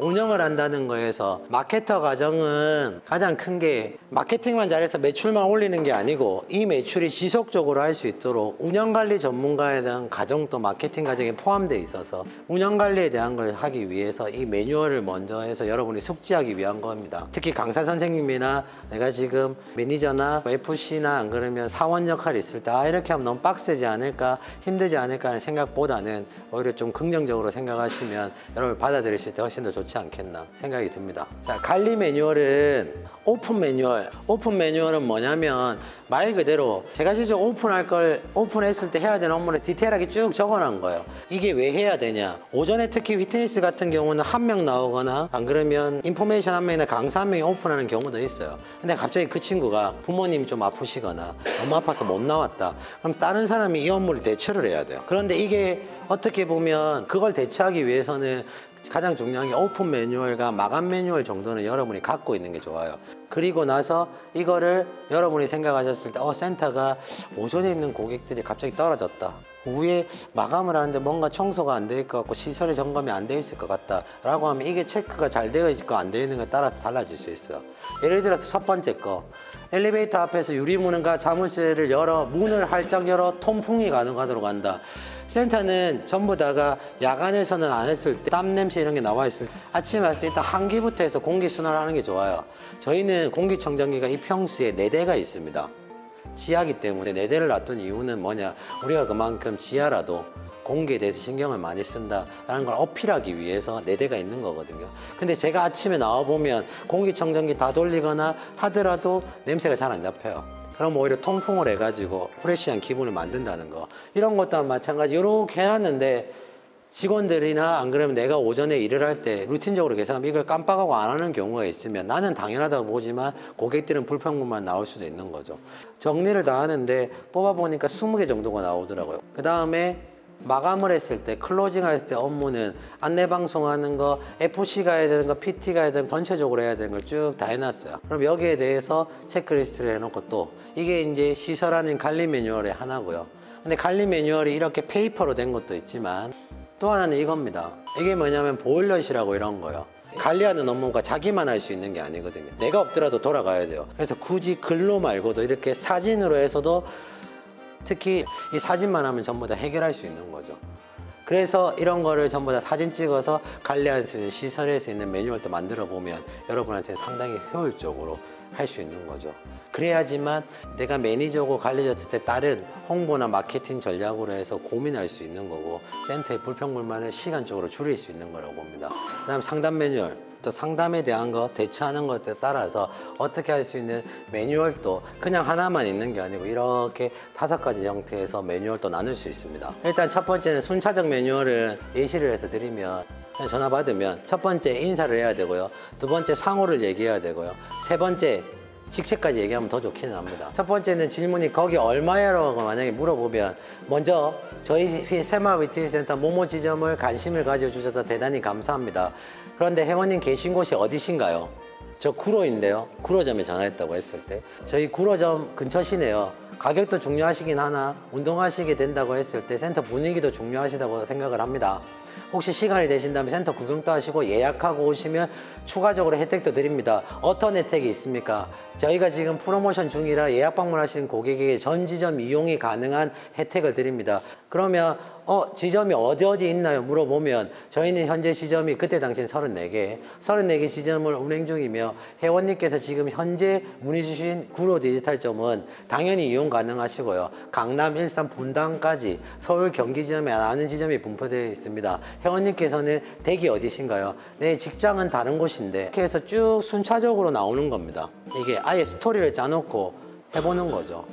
운영을 한다는 거에서 마케터 과정은 가장 큰 게 마케팅만 잘해서 매출만 올리는 게 아니고 이 매출이 지속적으로 할 수 있도록 운영관리 전문가에 대한 과정도 마케팅 과정에 포함되어 있어서 운영관리에 대한 걸 하기 위해서 이 매뉴얼을 먼저 해서 여러분이 숙지하기 위한 겁니다. 특히 강사 선생님이나 내가 지금 매니저나 FC나 안 그러면 사원 역할이 있을 때 이렇게 하면 너무 빡세지 않을까 힘들지 않을까 하는 생각보다는 오히려 좀 긍정적으로 생각하시면 여러분 받아들이실 때 훨씬 더 좋지 않겠나 생각이 듭니다. 자, 관리 매뉴얼은 오픈 매뉴얼. 오픈 매뉴얼은 뭐냐면 말 그대로 제가 직접 오픈할 걸 오픈했을 때 해야 되는 업무를 디테일하게 쭉 적어놓은 거예요. 이게 왜 해야 되냐. 오전에 특히 피트니스 같은 경우는 한 명 나오거나 안 그러면 인포메이션 한 명이나 강사 한 명이 오픈하는 경우도 있어요. 근데 갑자기 그 친구가 부모님이 좀 아프시거나 너무 아파서 못 나왔다. 그럼 다른 사람이 이 업무를 대처를 해야 돼요. 그런데 이게 어떻게 보면 그걸 대처하기 위해서는 가장 중요한 게 오픈 매뉴얼과 마감 매뉴얼 정도는 여러분이 갖고 있는 게 좋아요. 그리고 나서 이거를 여러분이 생각하셨을 때 센터가 오전에 있는 고객들이 갑자기 떨어졌다. 오후에 마감을 하는데 뭔가 청소가 안 될 것 같고 시설의 점검이 안 돼 있을 것 같다 라고 하면 이게 체크가 잘 되어 있고 안 되어 있는 것에 따라서 달라질 수 있어요. 예를 들어서 첫 번째 거, 엘리베이터 앞에서 유리문과 자물쇠를 열어 문을 활짝 열어 통풍이 가능하도록 한다. 센터는 전부 다가 야간에서는 안 했을 때 땀 냄새 이런 게 나와 있을 때 아침에 왔을 때 일단 환기부터 해서 공기순환을 하는 게 좋아요. 저희는 공기청정기가 이 평수에 4대가 있습니다. 지하기 때문에 4대를 놔둔 이유는 뭐냐, 우리가 그만큼 지하라도 공기에 대해서 신경을 많이 쓴다라는 걸 어필하기 위해서 4대가 있는 거거든요. 근데 제가 아침에 나와보면 공기청정기 다 돌리거나 하더라도 냄새가 잘 안 잡혀요. 그럼 오히려 통풍을 해가지고 프레시한 기분을 만든다는 거, 이런 것도 마찬가지. 이렇게 해놨는데 직원들이나 안 그러면 내가 오전에 일을 할 때 루틴적으로 계산하면 이걸 깜빡하고 안 하는 경우가 있으면 나는 당연하다고 보지만 고객들은 불평분만 나올 수도 있는 거죠. 정리를 다 하는데 뽑아보니까 20개 정도가 나오더라고요. 그 다음에 마감을 했을 때, 클로징 했을 때 업무는 안내방송하는 거, FC 가야 되는 거, PT 가야 되는 거, 전체적으로 해야 되는 걸 쭉 다 해놨어요. 그럼 여기에 대해서 체크리스트를 해놓고 또 이게 이제 시설 안인 관리 매뉴얼의 하나고요. 근데 관리 매뉴얼이 이렇게 페이퍼로 된 것도 있지만 또 하나는 이겁니다. 이게 뭐냐면 보일러시라고 이런 거예요. 관리하는 업무가 자기만 할 수 있는 게 아니거든요. 내가 없더라도 돌아가야 돼요. 그래서 굳이 글로 말고도 이렇게 사진으로 해서도 특히 이 사진만 하면 전부 다 해결할 수 있는 거죠. 그래서 이런 거를 전부 다 사진 찍어서 관리할 수 있는 시설에서 있는 매뉴얼도 만들어 보면 여러분한테 상당히 효율적으로 할 수 있는 거죠. 그래야지만 내가 매니저고 관리자한테 때 다른 홍보나 마케팅 전략으로 해서 고민할 수 있는 거고 센터의 불평불만을 시간적으로 줄일 수 있는 거라고 봅니다. 그 다음 상담 매뉴얼, 또 상담에 대한 거 대처하는 것에 따라서 어떻게 할 수 있는 매뉴얼도 그냥 하나만 있는 게 아니고 이렇게 5가지 형태에서 매뉴얼도 나눌 수 있습니다. 일단 첫 번째는 순차적 매뉴얼은 예시를 해서 드리면, 전화 받으면 첫 번째 인사를 해야 되고요, 두 번째 상호를 얘기해야 되고요, 세 번째 직책까지 얘기하면 더 좋기는 합니다. 첫 번째는 질문이 거기 얼마야라고 만약에 물어보면 먼저 저희 새마을 위트니스센터 모모 지점을 관심을 가져주셔서 대단히 감사합니다. 그런데 회원님 계신 곳이 어디신가요? 저 구로인데요. 구로점에 전화했다고 했을 때 저희 구로점 근처시네요. 가격도 중요하시긴 하나 운동하시게 된다고 했을 때 센터 분위기도 중요하시다고 생각을 합니다. 혹시 시간이 되신다면 센터 구경도 하시고 예약하고 오시면 추가적으로 혜택도 드립니다. 어떤 혜택이 있습니까? 저희가 지금 프로모션 중이라 예약 방문하시는 고객에게 전 지점 이용이 가능한 혜택을 드립니다. 그러면 지점이 어디 있나요? 물어보면 저희는 현재 지점이 그때 당시엔 34개 지점을 운행 중이며 회원님께서 지금 현재 문의 주신 구로 디지털점은 당연히 이용 가능하시고요. 강남, 일산, 분당까지 서울, 경기 지점에 많은 지점이 분포되어 있습니다. 회원님께서는 댁이 어디신가요? 네, 직장은 다른 곳인데 이렇게 해서 쭉 순차적으로 나오는 겁니다. 이게 아예 스토리를 짜놓고 해보는 거죠.